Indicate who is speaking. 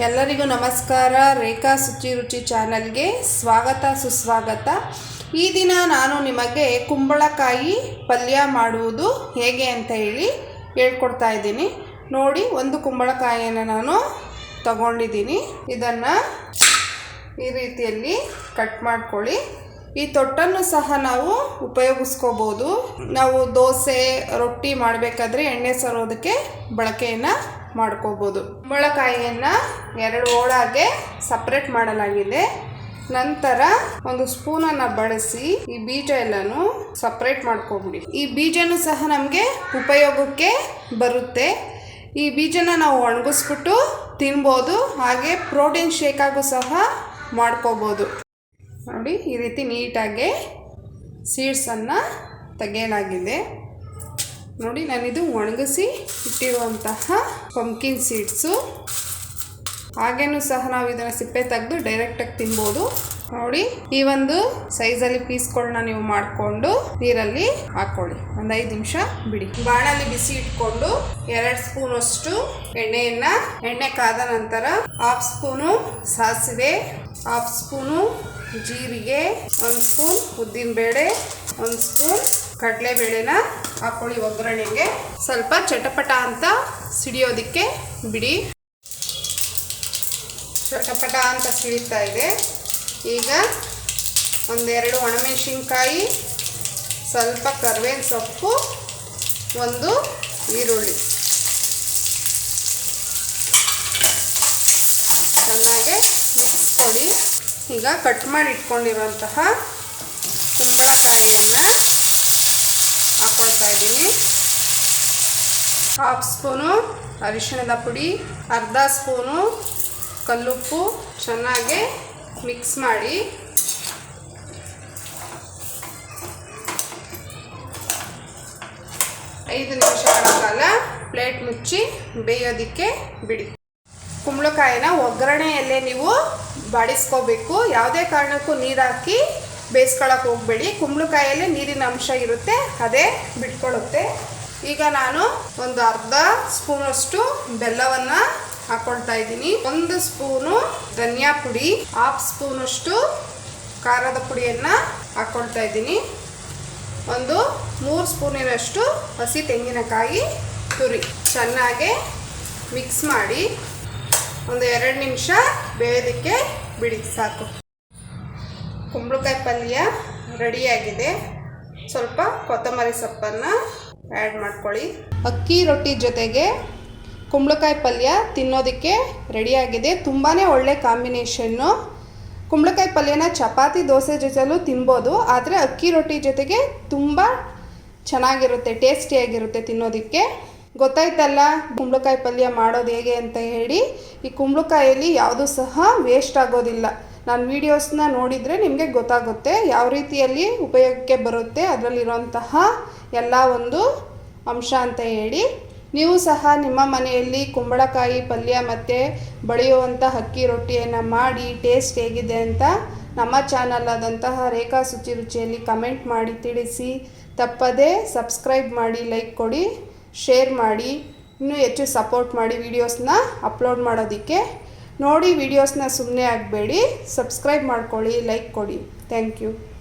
Speaker 1: ಎಲ್ಲರಿಗೂ ನಮಸ್ಕಾರ. ರೇಖಾ ಶುಚಿ ರುಚಿ ಚಾನಲ್ಗೆ ಸ್ವಾಗತ ಸುಸ್ವಾಗತ. ಈ ದಿನ ನಾನು ನಿಮಗೆ ಕುಂಬಳಕಾಯಿ ಪಲ್ಯ ಮಾಡುವುದು ಹೇಗೆ ಅಂತ ಹೇಳ್ಕೊಡ್ತಾ ಇದ್ದೀನಿ. ನೋಡಿ, ಒಂದು ಕುಂಬಳಕಾಯಿಯನ್ನು ನಾನು ತಗೊಂಡಿದ್ದೀನಿ. ಇದನ್ನು ಈ ರೀತಿಯಲ್ಲಿ ಕಟ್ ಮಾಡ್ಕೊಳ್ಳಿ. ಈ ತೊಟ್ಟನ್ನು ಸಹ ನಾವು ಉಪಯೋಗಿಸ್ಕೋಬೋದು. ನಾವು ದೋಸೆ ರೊಟ್ಟಿ ಮಾಡಬೇಕಾದ್ರೆ ಎಣ್ಣೆ ಸರೋದಕ್ಕೆ ಬಳಕೆಯನ್ನು ಮಾಡ್ಕೋಬೋದು. ಕುಂಬಳಕಾಯಿಯನ್ನು 2 ಹೋಳಾಗೆ ಸಪ್ರೇಟ್ ಮಾಡಲಾಗಿದೆ. ನಂತರ ಒಂದು ಸ್ಪೂನನ್ನು ಬಳಸಿ ಈ ಬೀಜ ಎಲ್ಲನೂ ಸಪ್ರೇಟ್ ಮಾಡ್ಕೊಬಿಡಿ. ಈ ಬೀಜನೂ ಸಹ ನಮಗೆ ಉಪಯೋಗಕ್ಕೆ ಬರುತ್ತೆ. ಈ ಬೀಜನ ನಾವು ಒಣಗಿಸ್ಬಿಟ್ಟು ತಿನ್ಬೋದು. ಹಾಗೆ ಪ್ರೋಟೀನ್ ಶೇಕಾಗೂ ಸಹ ಮಾಡ್ಕೋಬೋದು. ನೋಡಿ, ಈ ರೀತಿ ನೀಟಾಗಿ ಸೀಡ್ಸನ್ನು ತೆಗೆಯಲಾಗಿದೆ. ನೋಡಿ, ನಾನಿದು ಒಣಗಿಸಿ ಇಟ್ಟಿರುವಂತಹ ಪಂಪ್ಕಿನ್ ಸೀಡ್ಸು. ಹಾಗೇನೂ ಸಹ ನಾವು ಇದನ್ನು ಸಿಪ್ಪೆ ತೆಗೆದು ಡೈರೆಕ್ಟಾಗಿ ತಿನ್ಬೋದು. ನೋಡಿ, ಈ ಒಂದು ಸೈಜಲ್ಲಿ ಪೀಸ್ಗಳನ್ನ ನೀವು ಮಾಡಿಕೊಂಡು ನೀರಲ್ಲಿ ಹಾಕ್ಕೊಳ್ಳಿ. ಒಂದು 5 ನಿಮಿಷ ಬಿಡಿ. ಬಾಣಲಿ ಬಿಸಿ ಇಟ್ಕೊಂಡು 2 ಸ್ಪೂನಷ್ಟು ಎಣ್ಣೆ ಕಾದ ನಂತರ 1/2 ಸ್ಪೂನು ಸಾಸಿವೆ, 1/2 ಸ್ಪೂನು ಜೀರಿಗೆ, 1 ಸ್ಪೂನ್ ಉದ್ದಿನಬೇಳೆ, 1 ಸ್ಪೂನ್ ಕಡಲೆಬೇಳೆನ ಹಾಕ್ಕೊಳ್ಳಿ. ಒಗ್ಗರಣೆಗೆ ಸ್ವಲ್ಪ ಚಟಪಟ ಅಂತ ಸಿಡಿಯೋದಕ್ಕೆ ಬಿಡಿ. ಚಟಪಟ ಅಂತ ಸಿಡಿತಾ ಇದೆ. ಈಗ 1-2 ಒಣಮೆಣಸಿನ್ಕಾಯಿ, ಸ್ವಲ್ಪ ಕರಿಬೇವಿನ ಸೊಪ್ಪು, 1 ಈರುಳ್ಳಿ ಚೆನ್ನಾಗಿ ಮಿಕ್ಸ್ ಕೊಡಿ. ಈಗ ಕಟ್ ಮಾಡಿ ಇಟ್ಕೊಂಡಿರುವಂತಹ ಕುಂಬಳಕಾಯಿಯನ್ನು ಹಾಕ್ಕೊಳ್ತಾ ಇದ್ದೀನಿ. 1/2 ಸ್ಪೂನು ಅರಿಶಿಣದ ಪುಡಿ, 1/2 ಸ್ಪೂನು ಕಲ್ಲುಪ್ಪು ಚೆನ್ನಾಗಿ ಮಿಕ್ಸ್ ಮಾಡಿ ಐದು ನಿಮಿಷಗಳ ಕಾಲ ಪ್ಲೇಟ್ ಮುಚ್ಚಿ ಬೇಯೋದಕ್ಕೆ ಬಿಡಿ. ಕುಂಬಳಕಾಯಿನ ಒಗ್ಗರಣೆಯಲ್ಲೇ ನೀವು ಬಾಡಿಸ್ಕೋಬೇಕು. ಯಾವುದೇ ಕಾರಣಕ್ಕೂ ನೀರು ಹಾಕಿ ಬೇಯಿಸ್ಕೊಳ್ಳೋಕೆ ಹೋಗಬೇಡಿ. ಕುಂಬಳಕಾಯಲ್ಲಿ ನೀರಿನ ಅಂಶ ಇರುತ್ತೆ, ಅದೇ ಬಿಟ್ಕೊಳ್ಳುತ್ತೆ. ಈಗ ನಾನು ಒಂದು 1/2 ಸ್ಪೂನಷ್ಟು ಬೆಲ್ಲವನ್ನು ಹಾಕ್ಕೊಳ್ತಾ ಇದ್ದೀನಿ. 1 ಸ್ಪೂನು ಧನಿಯಾ ಪುಡಿ, 1/2 ಸ್ಪೂನಷ್ಟು ಖಾರದ ಪುಡಿಯನ್ನು ಹಾಕ್ಕೊಳ್ತಾ ಇದ್ದೀನಿ. 3 ಸ್ಪೂನಿನಷ್ಟು ಹಸಿ ತೆಂಗಿನಕಾಯಿ ತುರಿ ಚೆನ್ನಾಗಿ ಮಿಕ್ಸ್ ಮಾಡಿ ಒಂದು 2 ನಿಮಿಷ ಬೇಯೋದಕ್ಕೆ ಬಿಡಿ, ಸಾಕು. ಕುಂಬಳಕಾಯಿ ಪಲ್ಯ ರೆಡಿಯಾಗಿದೆ. ಸ್ವಲ್ಪ ಕೊತ್ತಂಬರಿ ಸೊಪ್ಪನ್ನು ಆ್ಯಡ್ ಮಾಡ್ಕೊಳ್ಳಿ. ಅಕ್ಕಿ ರೊಟ್ಟಿ ಜೊತೆಗೆ ಕುಂಬಳಕಾಯಿ ಪಲ್ಯ ತಿನ್ನೋದಕ್ಕೆ ರೆಡಿಯಾಗಿದೆ. ತುಂಬಾ ಒಳ್ಳೆ ಕಾಂಬಿನೇಷನ್ನು. ಕುಂಬಳಕಾಯಿ ಪಲ್ಯನ ಚಪಾತಿ ದೋಸೆ ಜೊತೆಲೂ ತಿನ್ಬೋದು, ಆದರೆ ಅಕ್ಕಿ ರೊಟ್ಟಿ ಜೊತೆಗೆ ತುಂಬ ಚೆನ್ನಾಗಿರುತ್ತೆ, ಟೇಸ್ಟಿಯಾಗಿರುತ್ತೆ ತಿನ್ನೋದಕ್ಕೆ. ಗೊತ್ತಾಯ್ತಲ್ಲ ಕುಂಬಳಕಾಯಿ ಪಲ್ಯ ಮಾಡೋದು ಹೇಗೆ ಅಂತ ಹೇಳಿ. ಈ ಕುಂಬಳಕಾಯಲ್ಲಿ ಯಾವುದೂ ಸಹ ವೇಸ್ಟ್ ಆಗೋದಿಲ್ಲ. ನಾನು ವೀಡಿಯೋಸ್ನ ನೋಡಿದರೆ ನಿಮಗೆ ಗೊತ್ತಾಗುತ್ತೆ ಯಾವ ರೀತಿಯಲ್ಲಿ ಉಪಯೋಗಕ್ಕೆ ಬರುತ್ತೆ, ಅದರಲ್ಲಿರುವಂತಹ ಎಲ್ಲ ಒಂದು ಅಂಶ ಅಂತ ಹೇಳಿ. ನೀವು ಸಹ ನಿಮ್ಮ ಮನೆಯಲ್ಲಿ ಕುಂಬಳಕಾಯಿ ಪಲ್ಯ ಮತ್ತು ಬಳಿಯುವಂಥ ಅಕ್ಕಿ ರೊಟ್ಟಿಯನ್ನು ಮಾಡಿ ಟೇಸ್ಟ್ ಹೇಗಿದೆ ಅಂತ ನಮ್ಮ ಚಾನಲ್ ಆದಂತಹ ರೇಖಾ ಶುಚಿ ರುಚಿಯಲ್ಲಿ ಕಮೆಂಟ್ ಮಾಡಿ ತಿಳಿಸಿ. ತಪ್ಪದೇ ಸಬ್ಸ್ಕ್ರೈಬ್ ಮಾಡಿ, ಲೈಕ್ ಕೊಡಿ, ಶೇರ್ ಮಾಡಿ, ಇನ್ನೂ ಹೆಚ್ಚು ಸಪೋರ್ಟ್ ಮಾಡಿ ವೀಡಿಯೋಸ್ನ ಅಪ್ಲೋಡ್ ಮಾಡೋದಕ್ಕೆ. ನೋಡಿ, ವೀಡಿಯೋಸ್ನ ಸುಮ್ಮನೆ ಆಗಬೇಡಿ, ಸಬ್ಸ್ಕ್ರೈಬ್ ಮಾಡ್ಕೊಳ್ಳಿ, ಲೈಕ್ ಕೊಡಿ. Thank you.